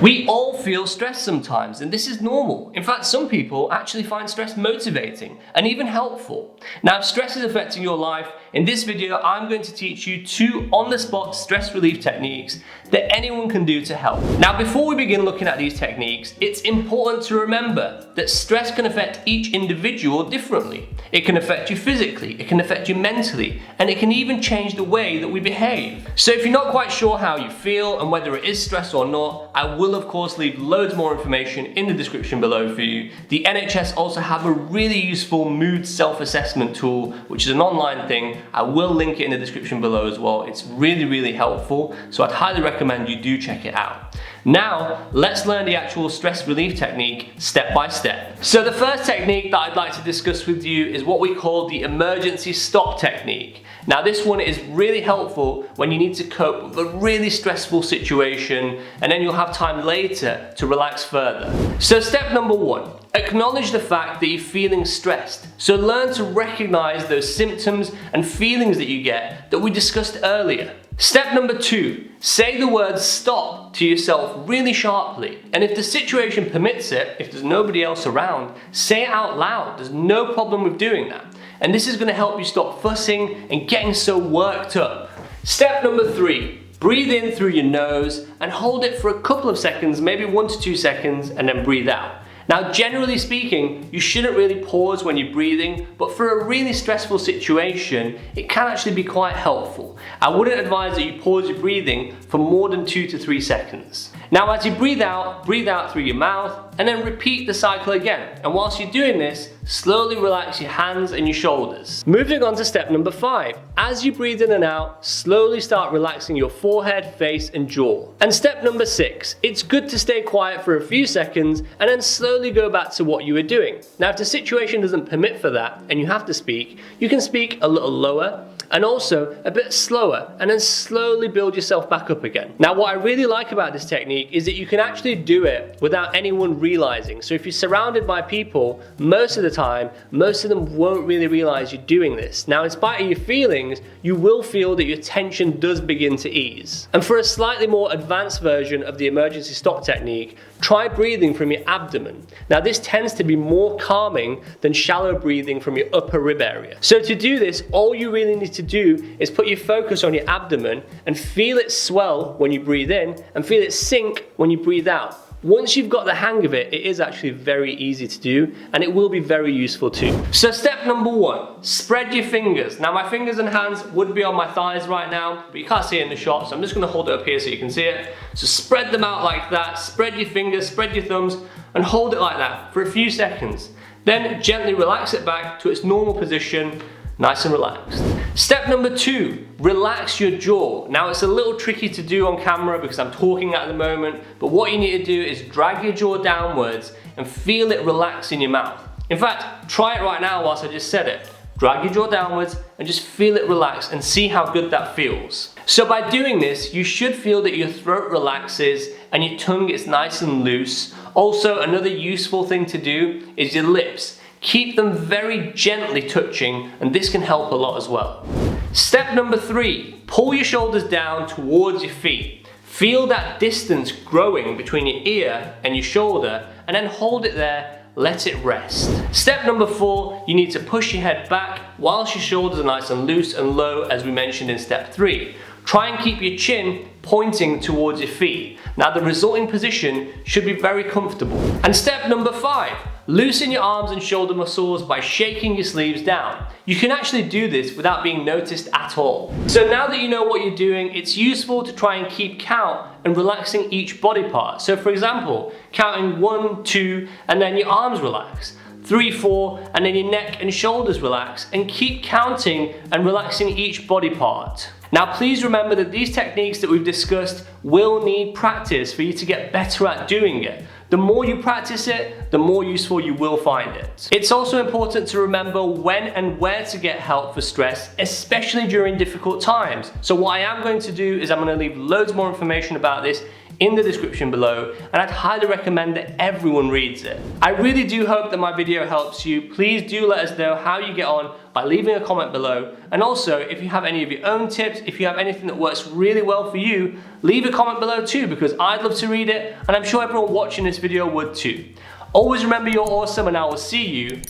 We all feel stress sometimes, and this is normal. In fact, some people actually find stress motivating and even helpful. Now, if stress is affecting your life, in this video, I'm going to teach you 2 on-the-spot stress relief techniques that anyone can do to help. Now, before we begin looking at these techniques, it's important to remember that stress can affect each individual differently. It can affect you physically, it can affect you mentally, and it can even change the way that we behave. So if you're not quite sure how you feel and whether it is stress or not, I will of course leave loads more information in the description below for you. The NHS also have a really useful mood self-assessment tool, which is an online thing. I will link it in the description below as well. It's really helpful, so I'd highly recommend you do check it out. Now, let's learn the actual stress relief technique step by step. So the first technique that I'd like to discuss with you is what we call the emergency stop technique. Now, this one is really helpful when you need to cope with a really stressful situation, and then you'll have time later to relax further. So step number 1, acknowledge the fact that you're feeling stressed. So learn to recognize those symptoms and feelings that you get that we discussed earlier. Step number 2, say the word stop to yourself really sharply. And if the situation permits it, if there's nobody else around, say it out loud. There's no problem with doing that. And this is going to help you stop fussing and getting so worked up. Step number 3, breathe in through your nose and hold it for a couple of seconds, maybe 1 to 2 seconds, and then breathe out. Now, generally speaking, you shouldn't really pause when you're breathing, but for a really stressful situation, it can actually be quite helpful. I wouldn't advise that you pause your breathing for more than 2 to 3 seconds. Now, as you breathe out through your mouth, and then repeat the cycle again. And whilst you're doing this, slowly relax your hands and your shoulders. Moving on to step number 5. As you breathe in and out, slowly start relaxing your forehead, face, and jaw. And step number 6, it's good to stay quiet for a few seconds and then slowly go back to what you were doing. Now, if the situation doesn't permit for that and you have to speak, you can speak a little lower and also a bit slower, and then slowly build yourself back up again. Now, what I really like about this technique is that you can actually do it without anyone realizing. So if you're surrounded by people, most of the time, most of them won't really realize you're doing this. Now, in spite of your feelings, you will feel that your tension does begin to ease. And for a slightly more advanced version of the emergency stop technique, try breathing from your abdomen. Now, this tends to be more calming than shallow breathing from your upper rib area. So to do this, all you really need to do is put your focus on your abdomen and feel it swell when you breathe in and feel it sink when you breathe out. Once you've got the hang of it, it is actually very easy to do, and it will be very useful too. So step number 1, spread your fingers. Now, my fingers and hands would be on my thighs right now, but you can't see it in the shot, so I'm just gonna hold it up here so you can see it. So spread them out like that, spread your fingers, spread your thumbs, and hold it like that for a few seconds. Then gently relax it back to its normal position, nice and relaxed. Step number 2, relax your jaw. Now, it's a little tricky to do on camera because I'm talking at the moment, but what you need to do is drag your jaw downwards and feel it relax in your mouth. In fact, try it right now whilst I just said it. Drag your jaw downwards and just feel it relax and see how good that feels. So by doing this, you should feel that your throat relaxes and your tongue gets nice and loose. Also, another useful thing to do is your lips. Keep them very gently touching, and this can help a lot as well. Step number 3, pull your shoulders down towards your feet. Feel that distance growing between your ear and your shoulder, and then hold it there, let it rest. Step number 4, you need to push your head back whilst your shoulders are nice and loose and low, as we mentioned in step 3. Try and keep your chin pointing towards your feet. Now, the resulting position should be very comfortable. And step number 5, loosen your arms and shoulder muscles by shaking your sleeves down. You can actually do this without being noticed at all. So now that you know what you're doing, it's useful to try and keep count and relaxing each body part. So for example, counting 1, 2, and then your arms relax. 3, 4, and then your neck and shoulders relax, and keep counting and relaxing each body part. Now, please remember that these techniques that we've discussed will need practice for you to get better at doing it. The more you practice it, the more useful you will find it. It's also important to remember when and where to get help for stress, especially during difficult times. So what I am going to do is I'm going to leave loads more information about this in the description below, and I'd highly recommend that everyone reads it. I really do hope that my video helps you. Please do let us know how you get on by leaving a comment below. And also, if you have any of your own tips, if you have anything that works really well for you, leave a comment below too, because I'd love to read it, and I'm sure everyone watching this video would too. Always remember you're awesome, and I will see you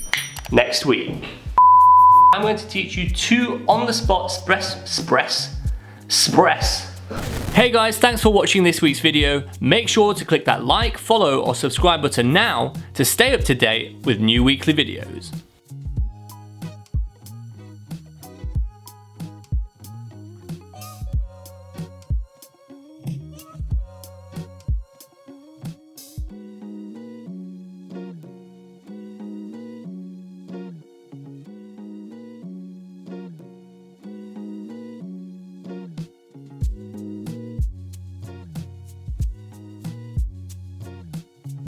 next week. I'm going to teach you 2 on-the-spot spress. Hey guys, thanks for watching this week's video. Make sure to click that like, follow, or subscribe button now to stay up to date with new weekly videos.